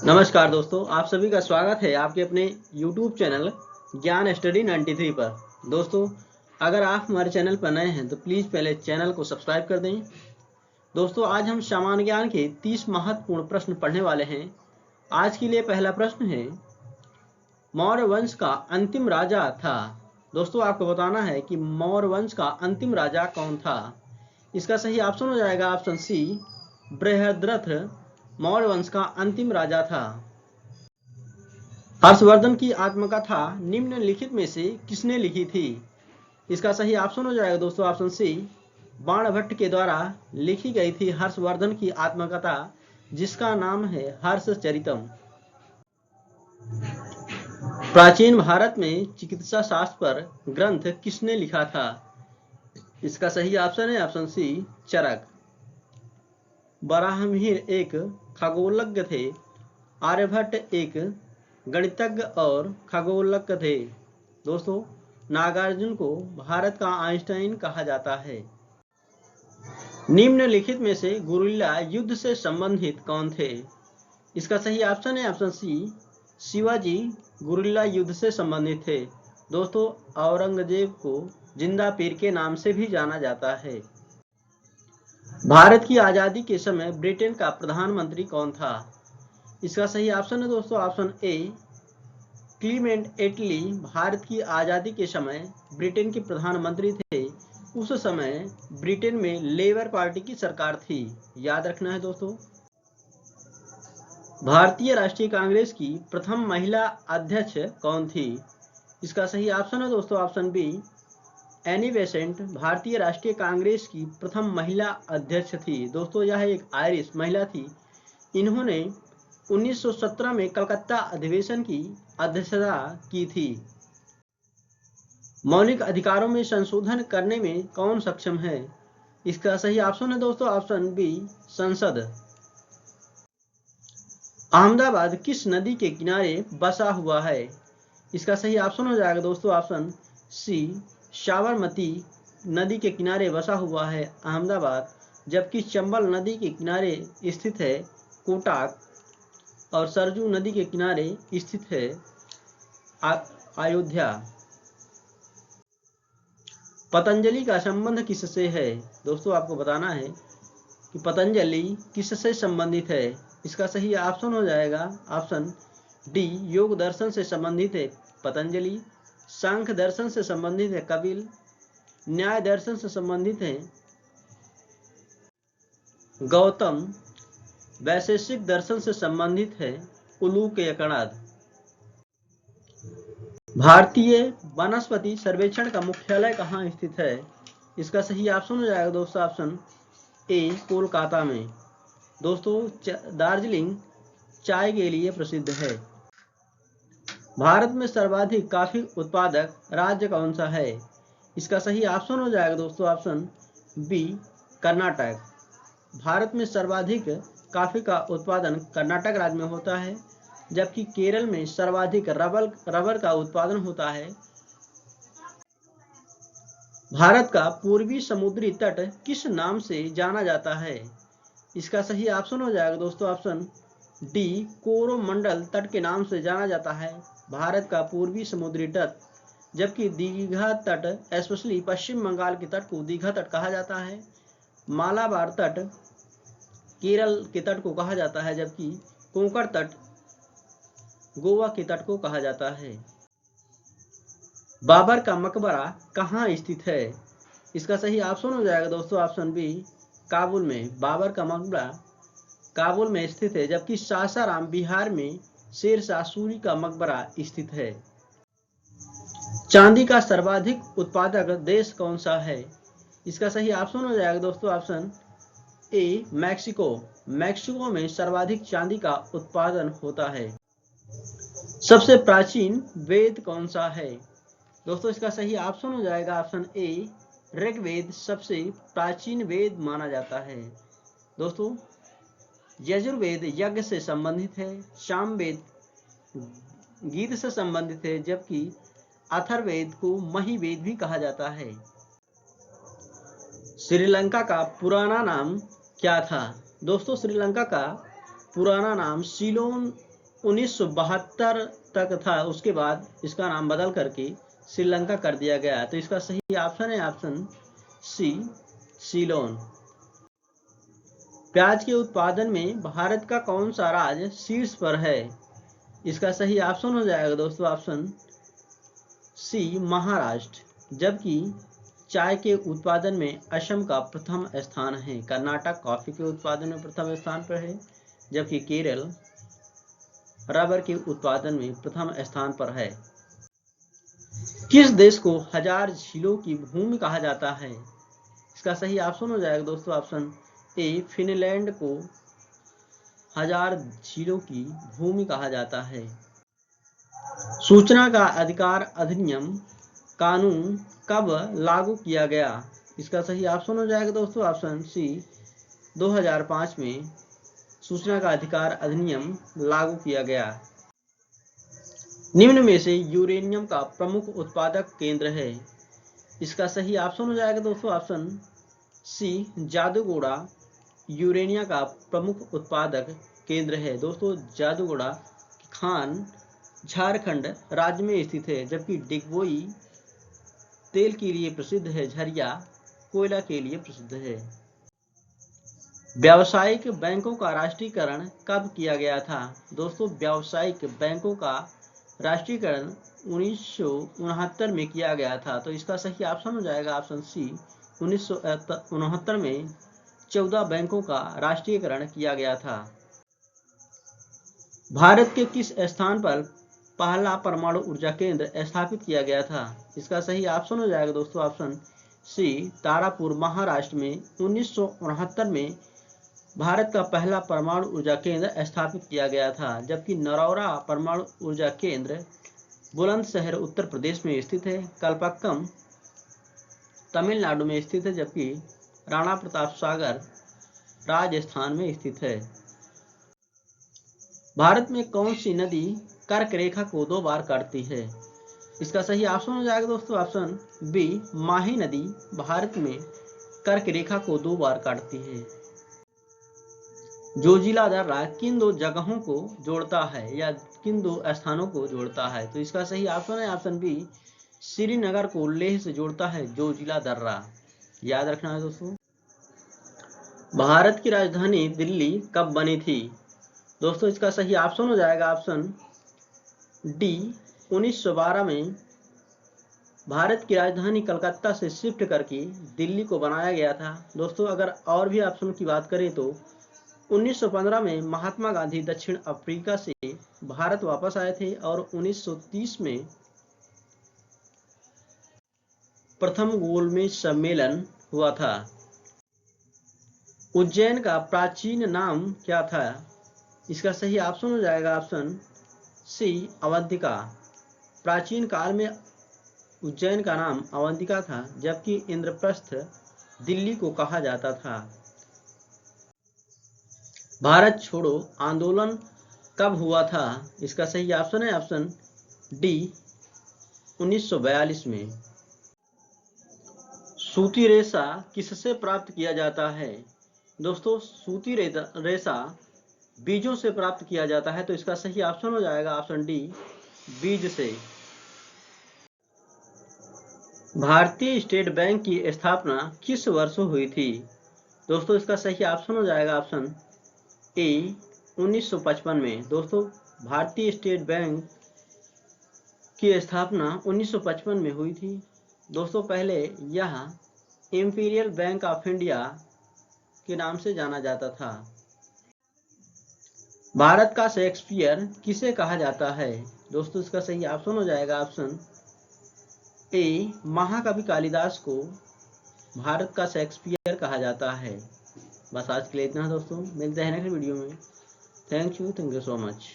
नमस्कार दोस्तों, आप सभी का स्वागत है आपके अपने YouTube चैनल ज्ञान स्टडी 93 पर। दोस्तों, अगर आप हमारे चैनल पर नए हैं तो प्लीज़ पहले चैनल को सब्सक्राइब कर दें। दोस्तों, आज हम सामान्य ज्ञान के 30 महत्वपूर्ण प्रश्न पढ़ने वाले हैं। आज के लिए पहला प्रश्न है, मौर्य वंश का अंतिम राजा था। दोस्तों, आपको बताना है कि मौर्य वंश का अंतिम राजा कौन था। इसका सही ऑप्शन हो जाएगा ऑप्शन सी, बृहद्रथ मौर्य वंश का अंतिम राजा था। हर्षवर्धन की आत्मकथा निम्नलिखित में से किसने लिखी थी। इसका सही ऑप्शन हो जाएगा दोस्तों ऑप्शन सी, बाणभट्ट के द्वारा लिखी गई थी हर्षवर्धन की आत्मकथा, जिसका नाम है हर्षचरितम। प्राचीन भारत में चिकित्सा शास्त्र पर ग्रंथ किसने लिखा था। इसका सही ऑप्शन है ऑप्शन सी, चरक। बराहमिहिर एक खगोलज्ञ थे। आर्यभट्ट एक गणितज्ञ और खगोलज्ञ थे। दोस्तों, नागार्जुन को भारत का आइंस्टाइन कहा जाता है। निम्नलिखित में से गुरिल्ला युद्ध से संबंधित कौन थे। इसका सही ऑप्शन है ऑप्शन सी, शिवाजी गुरिल्ला युद्ध से संबंधित थे। दोस्तों, औरंगजेब को जिंदा पीर के नाम से भी जाना जाता है। भारत की आजादी के समय ब्रिटेन का प्रधानमंत्री कौन था। इसका सही ऑप्शन है दोस्तों ऑप्शन ए, क्लीमेंट एटली भारत की आजादी के समय ब्रिटेन के प्रधानमंत्री थे। उस समय ब्रिटेन में लेबर पार्टी की सरकार थी, याद रखना है दोस्तों। भारतीय राष्ट्रीय कांग्रेस की प्रथम महिला अध्यक्ष कौन थी। इसका सही ऑप्शन है दोस्तों ऑप्शन बी, एनी बेसेंट भारतीय राष्ट्रीय कांग्रेस की प्रथम महिला अध्यक्ष थी। दोस्तों, यह एक आयरिश महिला थी। इन्होंने 1917 में कलकत्ता अधिवेशन की अध्यक्षता की थी। मौलिक अधिकारों में संशोधन करने में कौन सक्षम है। इसका सही ऑप्शन है दोस्तों ऑप्शन बी, संसद। अहमदाबाद किस नदी के किनारे बसा हुआ है। इसका सही ऑप्शन हो जाएगा दोस्तों ऑप्शन सी, साबरमती नदी के किनारे बसा हुआ है अहमदाबाद, जबकि चंबल नदी के किनारे स्थित है कोटाक, और सरजू नदी के किनारे स्थित है अयोध्या। पतंजलि का संबंध किससे है। दोस्तों, आपको बताना है कि पतंजलि किससे संबंधित है। इसका सही ऑप्शन हो जाएगा ऑप्शन डी, योग दर्शन से संबंधित है पतंजलि। सांख्य दर्शन से संबंधित है कपिल। न्याय दर्शन से संबंधित है गौतम। वैशेषिक दर्शन से संबंधित है उलूकयकणाद। भारतीय वनस्पति सर्वेक्षण का मुख्यालय कहाँ स्थित है। इसका सही ऑप्शन हो जाएगा दोस्तों ऑप्शन ए, कोलकाता में। दोस्तों, दार्जिलिंग चाय के लिए प्रसिद्ध है। भारत में सर्वाधिक कॉफी उत्पादक राज्य कौन सा है। इसका सही ऑप्शन हो जाएगा दोस्तों ऑप्शन बी, कर्नाटक। भारत में सर्वाधिक कॉफी का उत्पादन कर्नाटक राज्य में होता है, जबकि केरल में सर्वाधिक रबर का उत्पादन होता है। भारत का पूर्वी समुद्री तट किस नाम से जाना जाता है। इसका सही ऑप्शन हो जाएगा दोस्तों ऑप्शन डी, कोरोमंडल तट के नाम से जाना जाता है भारत का पूर्वी समुद्री तट, जबकि दीघा तट, स्पेशली पश्चिम बंगाल के तट को दीघा तट कहा जाता है। मालाबार तट केरल के तट को कहा जाता है, जबकि कोंकण तट गोवा के तट को कहा जाता है। बाबर का मकबरा कहाँ स्थित है। इसका सही ऑप्शन हो जाएगा दोस्तों ऑप्शन बी, काबुल में। बाबर का मकबरा काबुल में स्थित है, जबकि सासाराम बिहार में शेरशाह सूरी का मकबरा स्थित है। चांदी का सर्वाधिक उत्पादक देश कौन सा है। इसका सही ऑप्शन हो जाएगा दोस्तों ऑप्शन ए, मैक्सिको। मैक्सिको में सर्वाधिक चांदी का उत्पादन होता है। सबसे प्राचीन वेद कौन सा है। दोस्तों, इसका सही ऑप्शन हो जाएगा ऑप्शन ए, ऋग्वेद सबसे प्राचीन वेद माना जाता है। दोस्तों, यजुर्वेद यज्ञ से संबंधित है। सामवेद गीत से संबंधित है, जबकि अथर्ववेद को महिवेद भी कहा जाता है। श्रीलंका का पुराना नाम क्या था। दोस्तों, श्रीलंका का पुराना नाम सीलोन 1972 तक था, उसके बाद इसका नाम बदल करके श्रीलंका कर दिया गया। तो इसका सही ऑप्शन है ऑप्शन सी, सीलोन। प्याज के उत्पादन में भारत का कौन सा राज्य शीर्ष पर है? इसका सही ऑप्शन हो जाएगा दोस्तों ऑप्शन सी, महाराष्ट्र। जबकि चाय के उत्पादन में असम का प्रथम स्थान है। कर्नाटक कॉफी के उत्पादन में प्रथम स्थान पर है, जबकि केरल रबर के उत्पादन में प्रथम स्थान पर है। किस देश को हजार झीलों की भूमि कहा जाता है? इसका सही ऑप्शन हो जाएगा दोस्तों ऑप्शन ए, फिनलैंड को हजार झीलों की भूमि कहा जाता है। सूचना का अधिकार अधिनियम कानून कब लागू किया गया? इसका सही ऑप्शन हो जाएगा दोस्तों ऑप्शन सी, 2005 में सूचना का अधिकार अधिनियम लागू किया गया। निम्न में से यूरेनियम का प्रमुख उत्पादक केंद्र है? इसका सही ऑप्शन हो जाएगा दोस्तों ऑप्शन सी, जादूगोड़ा यूरेनियम का प्रमुख उत्पादक केंद्र है। दोस्तों जादूगोड़ा की खान झारखंड राज्य में स्थित है, जबकि डिगबोई तेल के लिए प्रसिद्ध है, झरिया कोयला के लिए प्रसिद्ध है। व्यावसायिक बैंकों का राष्ट्रीयकरण कब किया गया था? दोस्तों व्यावसायिक बैंकों का राष्ट्रीयकरण 1969 में किया गया था। तो इसका सही ऑप्शन हो जाएगा ऑप्शन सी, 1969 में 14 बैंकों का राष्ट्रीयकरण किया गया था। भारत के किस स्थान पर पहला परमाणु ऊर्जा केंद्र स्थापित किया गया था? इसका सही ऑप्शन हो जाएगा दोस्तों ऑप्शन सी, तारापुर महाराष्ट्र में 1969 में भारत का पहला परमाणु ऊर्जा केंद्र स्थापित किया गया था। जबकि नरौरा परमाणु ऊर्जा केंद्र बुलंदशहर उत्तर प्रदेश में स्थित है। कल्पक्कम तमिलनाडु में स्थित है, जबकि राणा प्रताप सागर राजस्थान में स्थित है। भारत में कौन सी नदी कर्क रेखा को 2 बार काटती है? इसका सही ऑप्शन हो जाएगा दोस्तों ऑप्शन बी, माही नदी भारत में कर्क रेखा को 2 बार काटती है। जोजिला दर्रा किन 2 जगहों को जोड़ता है या किन 2 स्थानों को जोड़ता है? तो इसका सही ऑप्शन है ऑप्शन बी, श्रीनगर को लेह से जोड़ता है जोजिला दर्रा। याद रखना है दोस्तों। भारत की राजधानी दिल्ली कब बनी थी? दोस्तों इसका सही ऑप्शन हो जाएगा ऑप्शन डी, 1912 में भारत की राजधानी कलकत्ता से शिफ्ट करके दिल्ली को बनाया गया था। दोस्तों अगर और भी ऑप्शन की बात करें तो 1915 में महात्मा गांधी दक्षिण अफ्रीका से भारत वापस आए थे और 1930 में प्रथम गोलमेज सम्मेलन हुआ था। उज्जैन का प्राचीन नाम क्या था? इसका सही ऑप्शन हो जाएगा ऑप्शन सी, अवंतिका। प्राचीन काल में उज्जैन का नाम अवंतिका था, जबकि इंद्रप्रस्थ दिल्ली को कहा जाता था। भारत छोड़ो आंदोलन कब हुआ था? इसका सही ऑप्शन है ऑप्शन डी, 1942 में। सूती रेशा किससे प्राप्त किया जाता है? दोस्तों सूती रेशा बीजों से प्राप्त किया जाता है। तो इसका सही ऑप्शन हो जाएगा ऑप्शन डी, बीज से। भारतीय स्टेट बैंक की स्थापना किस वर्ष हुई थी? दोस्तों इसका सही ऑप्शन हो जाएगा ऑप्शन ए, 1955 में। दोस्तों भारतीय स्टेट बैंक की स्थापना 1955 में हुई थी। दोस्तों पहले यह इंपीरियल बैंक ऑफ इंडिया के नाम से जाना जाता था। भारत का शेक्सपियर किसे कहा जाता है? दोस्तों इसका सही ऑप्शन हो जाएगा ऑप्शन ए, महाकवि कालिदास को भारत का शेक्सपियर कहा जाता है। बस आज के लिए इतना दोस्तों, मिलते हैं नेक्स्ट वीडियो में। Thank you so much.